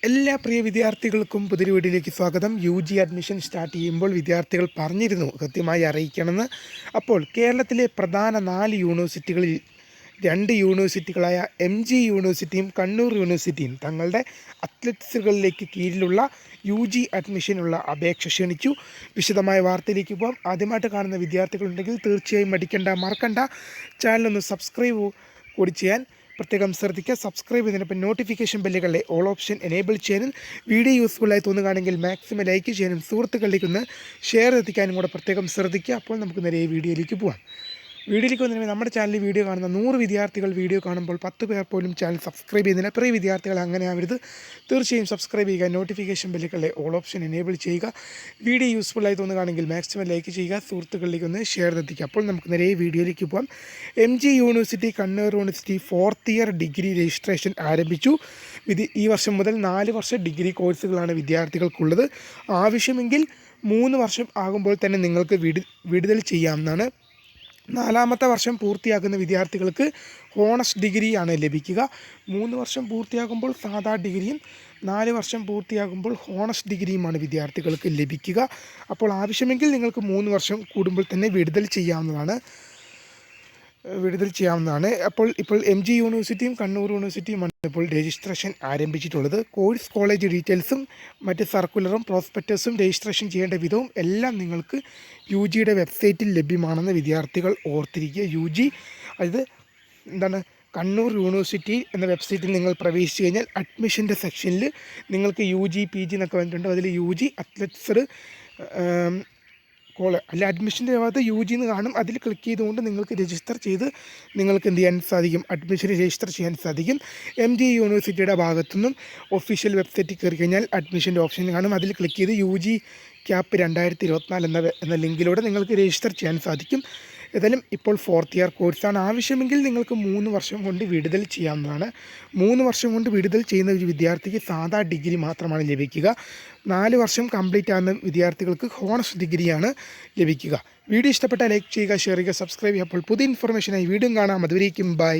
എല്ലാ പ്രിയ വിദ്യാർത്ഥികൾക്കും പുതിയൊരു വീഡിയോയിലേക്ക് സ്വാഗതം. UG അഡ്മിഷൻ സ്റ്റാർട്ട് ചെയ്യുമ്പോൾ വിദ്യാർത്ഥികൾ പറഞ്ഞിരുന്നു കൃത്യമായി അറിയിക്കണമെന്ന്. അപ്പോൾ കേരളത്തിലെ പ്രധാന 4 യൂണിവേഴ്സിറ്റികളിൽ 2 യൂണിവേഴ്സിറ്റികളായ MG യൂണിവേഴ്സിറ്റിയും കണ്ണൂർ യൂണിവേഴ്സിറ്റിയും തങ്ങളുടെ അത്ലറ്റിക്സുകളിലേക്ക് കീഴിലുള്ള UG അഡ്മിഷനുള്ള അപേക്ഷ ക്ഷണിച്ചു. വിശദമായ വാർത്തയിലേക്ക് പോകാം. ആദ്യമായിട്ട് കാണുന്ന വിദ്യാർത്ഥികളുണ്ടെങ്കിൽ തീർച്ചയായും മറക്കണ്ട ചാനലൊന്ന് സബ്സ്ക്രൈബ് കൂടി ചെയ്യാൻ പ്രത്യേകം ശ്രദ്ധിക്കുക. സബ്സ്ക്രൈബ് ചെയ്തതിനൊപ്പം നോട്ടിഫിക്കേഷൻ ബെല്ലുകളിലെ ഓൾ ഓപ്ഷൻ എനേബിൾ ചെയ്യാനും വീഡിയോ യൂസ്ഫുള്ളായി തോന്നുകയാണെങ്കിൽ മാക്സിമം ലൈക്ക് ചെയ്യാനും സുഹൃത്തുക്കളിലേക്ക് ഒന്ന് ഷെയർ എത്തിക്കാനും കൂടെ പ്രത്യേകം ശ്രദ്ധിക്കുക. അപ്പോൾ നമുക്ക് നേരെ വീഡിയോയിലേക്ക് പോകാം. വീഡിയോയിലേക്ക് വന്നിട്ട് നമ്മുടെ ചാനലിൽ വീഡിയോ കാണുന്ന 100 വിദ്യാർത്ഥികൾ വീഡിയോ കാണുമ്പോൾ 10 പേർ പോലും ചാനൽ സബ്സ്ക്രൈബ് ചെയ്യുന്നില്ല. പ്രിയ വിദ്യാർത്ഥികൾ അങ്ങനെ ആവരുത്. തീർച്ചയായും സബ്സ്ക്രൈബ് ചെയ്യുക, നോട്ടിഫിക്കേഷൻ ബെല്ലുകളിലെ ഓൾ ഓപ്ഷൻ എനേബിൾ ചെയ്യുക. വീഡിയോ യൂസ്ഫുള്ളായി തോന്നുകയാണെങ്കിൽ മാക്സിമം ലൈക്ക് ചെയ്യുക, സുഹൃത്തുക്കളിലേക്ക് ഒന്ന് ഷെയർ എത്തിക്കുക. അപ്പോൾ നമുക്ക് നേരെ വീഡിയോയിലേക്ക് പോകാം. MG university Kannur university 4th year degree registration ആരംഭിച്ചു. ഈ വർഷം മുതൽ 4 വർഷ ഡിഗ്രി കോഴ്സുകളാണ് വിദ്യാർത്ഥികൾക്കുള്ളത്. ആവശ്യമെങ്കിൽ 3 വർഷം ആകുമ്പോൾ തന്നെ നിങ്ങൾക്ക് വിടുതൽ ചെയ്യാവുന്നതാണ്. 4ാമത്തെ വർഷം പൂർത്തിയാക്കുന്ന വിദ്യാർത്ഥികൾക്ക് ഹോണേഴ്സ് ഡിഗ്രിയാണ് ലഭിക്കുക. 3 വർഷം പൂർത്തിയാകുമ്പോൾ സാധാ ഡിഗ്രിയും 4 വർഷം പൂർത്തിയാകുമ്പോൾ ഹോണേഴ്സ് ഡിഗ്രിയുമാണ് വിദ്യാർത്ഥികൾക്ക് ലഭിക്കുക. അപ്പോൾ ആവശ്യമെങ്കിൽ നിങ്ങൾക്ക് 3 വർഷം കൂടുമ്പോൾ തന്നെ വിടുതൽ ചെയ്യാവുന്നതാണ്. അപ്പോൾ MG യൂണിവേഴ്സിറ്റിയും കണ്ണൂർ യൂണിവേഴ്സിറ്റിയുമാണ് ഇപ്പോൾ രജിസ്ട്രേഷൻ ആരംഭിച്ചിട്ടുള്ളത്. കോഴ്സ് കോളേജ് ഡീറ്റെയിൽസും മറ്റ് സർക്കുലറും പ്രോസ്പെക്ടസും രജിസ്ട്രേഷൻ ചെയ്യേണ്ട വിധവും എല്ലാം നിങ്ങൾക്ക് UGയുടെ വെബ്സൈറ്റിൽ ലഭ്യമാണെന്ന് വിദ്യാർത്ഥികൾ ഓർത്തിരിക്കുക. UG കണ്ണൂർ യൂണിവേഴ്സിറ്റി എന്ന വെബ്സൈറ്റിൽ നിങ്ങൾ പ്രവേശിച്ചു കഴിഞ്ഞാൽ അഡ്മിഷൻ്റെ സെക്ഷനിൽ നിങ്ങൾക്ക് UG PG എന്നൊക്കെ വന്നിട്ടുണ്ട്. അതിൽ UG അത്ലറ്റ്സ് അഡ്മിഷൻ്റെ ഭാഗത്ത് UG എന്ന് കാണും. അതിൽ ക്ലിക്ക് ചെയ്തുകൊണ്ട് നിങ്ങൾക്ക് രജിസ്റ്റർ ചെയ്ത് നിങ്ങൾക്ക് എന്ത് ചെയ്യാൻ സാധിക്കും, അഡ്മിഷൻ രജിസ്റ്റർ ചെയ്യാൻ സാധിക്കും. MG യൂണിവേഴ്സിറ്റിയുടെ ഭാഗത്തുനിന്നും ഒഫീഷ്യൽ വെബ്സൈറ്റിൽ കയറി കഴിഞ്ഞാൽ അഡ്മിഷൻ്റെ ഓപ്ഷൻ കാണും. അതിൽ ക്ലിക്ക് ചെയ്ത് UG CAP 2024 എന്ന ലിങ്കിലൂടെ നിങ്ങൾക്ക് രജിസ്റ്റർ ചെയ്യാൻ സാധിക്കും. ഏതായാലും ഇപ്പോൾ 4th ഇയർ കോഴ്സാണ്. ആവശ്യമെങ്കിൽ നിങ്ങൾക്ക് 3 വർഷം കൊണ്ട് വിടുതൽ ചെയ്യാവുന്നതാണ്. 3 വർഷം കൊണ്ട് വിടുതൽ ചെയ്യുന്ന ഒരു വിദ്യാർത്ഥിക്ക് സാധാ ഡിഗ്രി മാത്രമാണ് ലഭിക്കുക. 4 വർഷം കംപ്ലീറ്റ് ആകുന്ന വിദ്യാർത്ഥികൾക്ക് ഹോണേഴ്സ് ഡിഗ്രിയാണ് ലഭിക്കുക. വീഡിയോ ഇഷ്ടപ്പെട്ടാൽ ലൈക്ക് ചെയ്യുക, ഷെയർ ചെയ്യുക, സബ്സ്ക്രൈബ് ചെയ്യുക. അപ്പോൾ പുതിയ ഇൻഫർമേഷനായി വീണ്ടും കാണാം. അതുവരേക്കും ബൈ.